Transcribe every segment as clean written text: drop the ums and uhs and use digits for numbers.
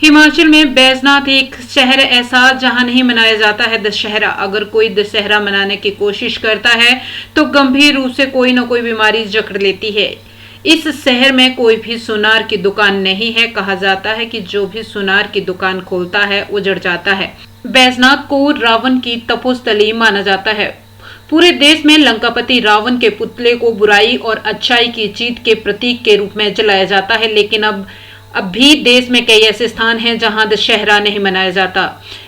हिमाचल में बैजनाथ एक शहर ऐसा जहां नहीं मनाया जाता है दशहरा। अगर कोई दशहरा मनाने की कोशिश करता है तो गंभीर रूप से कोई न कोई बीमारी जकड़ लेती है। इस शहर में कोई भी सुनार की दुकान नहीं है। कहा जाता है कि जो भी सुनार की दुकान खोलता है उजड़ जाता है। बैजनाथ को रावण की तपोस्थली माना जाता है। पूरे देश में लंकापति रावण के पुतले को बुराई और अच्छाई की जीत के प्रतीक के रूप में जलाया जाता है, लेकिन अब भी देश में कई ऐसे स्थान हैं जहां दशहरा नहीं मनाया जाता।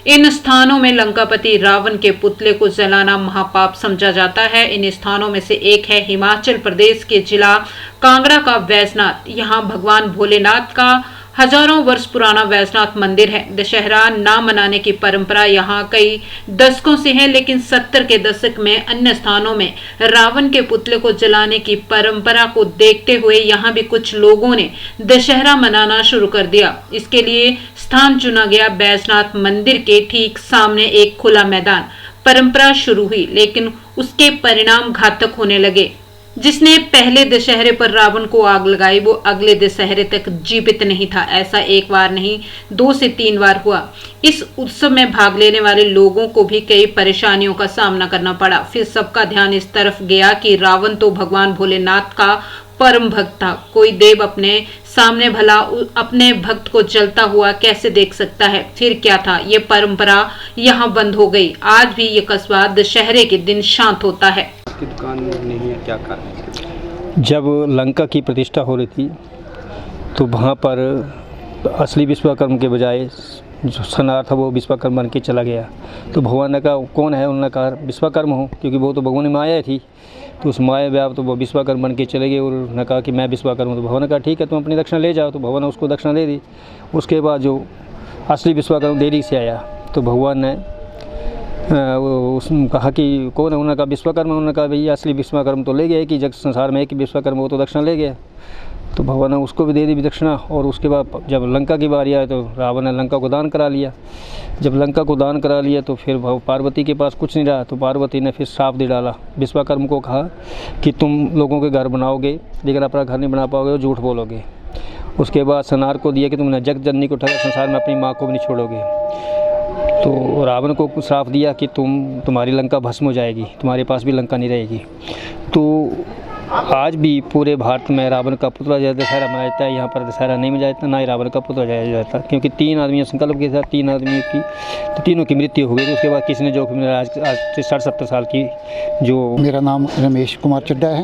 इन स्थानों में लंकापति रावण के पुतले को जलाना महापाप समझा जाता है। इन स्थानों में से एक है हिमाचल प्रदेश के जिला कांगड़ा का बैजनाथ। यहां भगवान भोलेनाथ का हजारों वर्ष पुराना बैजनाथ मंदिर है। दशहरा ना मनाने की परंपरा यहाँ कई दशकों से है, लेकिन 70 के दशक में अन्य स्थानों में रावण के पुतले को जलाने की परंपरा को देखते हुए यहाँ भी कुछ लोगों ने दशहरा मनाना शुरू कर दिया। इसके लिए स्थान चुना गया बैजनाथ मंदिर के ठीक सामने एक खुला मैदान। परंपरा शुरू हुई, लेकिन उसके परिणाम घातक होने लगे। जिसने पहले दशहरे पर रावण को आग लगाई वो अगले दशहरे तक जीवित नहीं था। ऐसा एक बार नहीं 2 से 3 बार हुआ। इस उत्सव में भाग लेने वाले लोगों को भी कई परेशानियों का सामना करना पड़ा। फिर सबका ध्यान इस तरफ गया कि रावण तो भगवान भोलेनाथ का परम भक्त था। कोई देव अपने सामने भला अपने भक्त को जलता हुआ कैसे देख सकता है। फिर क्या था, ये परंपरा यहाँ बंद हो गई। आज भी ये कस्बा दशहरे के दिन शांत होता है। की दुकान नहीं है, क्या कारण? जब लंका की प्रतिष्ठा हो रही थी तो वहाँ पर असली विश्वकर्मा के बजाय जो सनार था वो विश्वकर्मा बन के चला गया। तो भगवान ने कहा कौन है, उन्होंने कहा विश्वकर्मा हूँ, क्योंकि वो तो भगवान की माया थी। तो उस माया व्याप तो वो विश्वकर्मा बन के चले गए और उन्होंने कहा कि मैं विश्वकर्मा। तो भगवान ने कहा ठीक है, तुम अपनी दक्षिणा ले जाओ। तो भगवान ने उसको दक्षिणा दे दी। उसके बाद जो असली विश्वकर्मा देरी से आया तो भगवान ने उसने कहा कि कौन है, उन्होंने कहा विश्वकर्मा। उन्होंने कहा भैया असली विश्वकर्मा तो ले गया कि जग संसार में एक ही विश्वकर्मा, वो तो दक्षिणा ले गया। तो भगवान ने उसको भी दे दी दक्षिणा। और उसके बाद जब लंका की बारी आए तो रावण ने लंका को दान करा लिया। जब लंका को दान करा लिया तो फिर पार्वती के पास कुछ नहीं रहा। तो पार्वती ने फिर श्राप दे डाला। विश्वकर्मा को कहा कि तुम लोगों के घर बनाओगे लेकिन अपना घर नहीं बना पाओगे और झूठ बोलोगे। उसके बाद सनार को दिया कि तुमने जग जननी को ठगा, संसार में अपनी माँ को भी नहीं छोड़ोगे। तो रावण को श्राप दिया कि तुम्हारी लंका भस्म हो जाएगी, तुम्हारे पास भी लंका नहीं रहेगी। तो आज भी पूरे भारत में रावण का पुतला दशहरा मनाया जाता है। यहाँ पर दशहरा नहीं मनाया जाता, ना ही रावण का पुतला जाया जाता, क्योंकि 3 आदमियों संकल्प के साथ 3 आदमियों की तो तीनों की मृत्यु हो गई। तो उसके बाद किसी ने जोखिम आज से 60-70 साल की जो। मेरा नाम रमेश कुमार चड्डा है।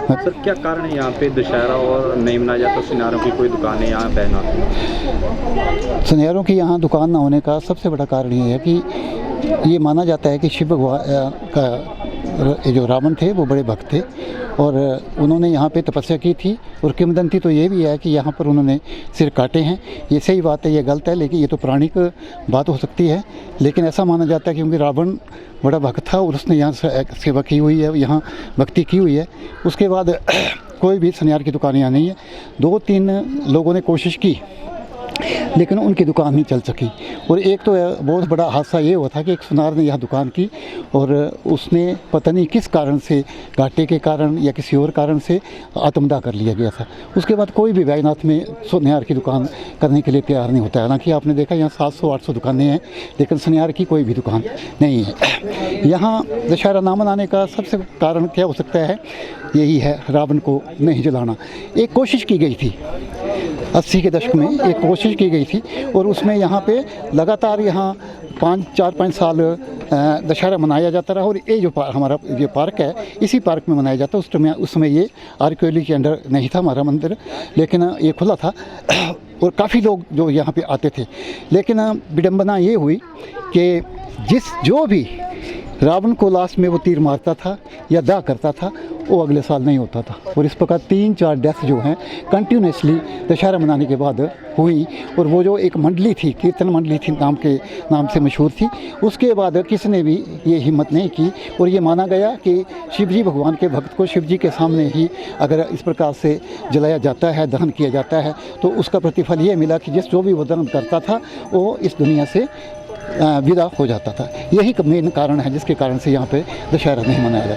सर क्या कारण है यहाँ पे दशहरा और नहीं मनाया जाता? सुनारों की कोई दुकान है यहाँ बैजनाथ में? सुनारों की यहाँ दुकान ना होने का सबसे बड़ा कारण ये है कि ये माना जाता है कि शिव भगवान का जो रावण थे वो बड़े भक्त थे और उन्होंने यहाँ पे तपस्या की थी। और किंवदंती तो ये भी है कि यहाँ पर उन्होंने सिर काटे हैं। ये सही बात है, ये गलत है, लेकिन ये तो पौराणिक बात हो सकती है। लेकिन ऐसा माना जाता है क्योंकि रावण बड़ा भक्त था और उसने यहाँ सेवा की हुई है, यहाँ भक्ति की हुई है। उसके बाद कोई भी सुनार की दुकान यहाँ नहीं है। 2-3 लोगों ने कोशिश की लेकिन उनकी दुकान नहीं चल सकी। और एक तो बहुत बड़ा हादसा ये हुआ था कि एक सुनार ने यहाँ दुकान की और उसने पता नहीं किस कारण से, घाटे के कारण या किसी और कारण से आत्मदाह कर लिया गया था। उसके बाद कोई भी बैजनाथ में सुनार की दुकान करने के लिए तैयार नहीं होता है। हालांकि आपने देखा यहाँ 700-800 दुकानें हैं, लेकिन सुनार की कोई भी दुकान नहीं है। यहाँ दशहरा ना मनाने का सबसे कारण क्या हो सकता है, यही है रावण को नहीं जलाना। एक कोशिश की गई थी 80 के दशक में, एक कोशिश की गई थी और उसमें यहाँ पे लगातार यहाँ 4-5 साल दशहरा मनाया जाता रहा। और ये जो हमारा ये पार्क है, इसी पार्क में मनाया जाता। उस समय ये आर्कियोलॉजी के अंडर नहीं था हमारा मंदिर, लेकिन ये खुला था और काफ़ी लोग जो यहाँ पे आते थे। लेकिन विडंबना ये हुई कि जो भी रावण को लास्ट में वो तीर मारता था या दाह करता था वो अगले साल नहीं होता था। और इस प्रकार 3-4 डेथ जो हैं कंटिन्यूसली दशहरा मनाने के बाद हुई। और वो जो एक मंडली थी, कीर्तन मंडली थी, नाम से मशहूर थी, उसके बाद किसी ने भी ये हिम्मत नहीं की। और ये माना गया कि शिवजी भगवान के भक्त को शिवजी के सामने ही अगर इस प्रकार से जलाया जाता है, दहन किया जाता है, तो उसका प्रतिफल ये मिला कि जो भी वो दहन करता था वो इस दुनिया से विदा हो जाता था। यही मेन कारण है जिसके कारण से यहाँ पे दशहरा नहीं मनाया जाता।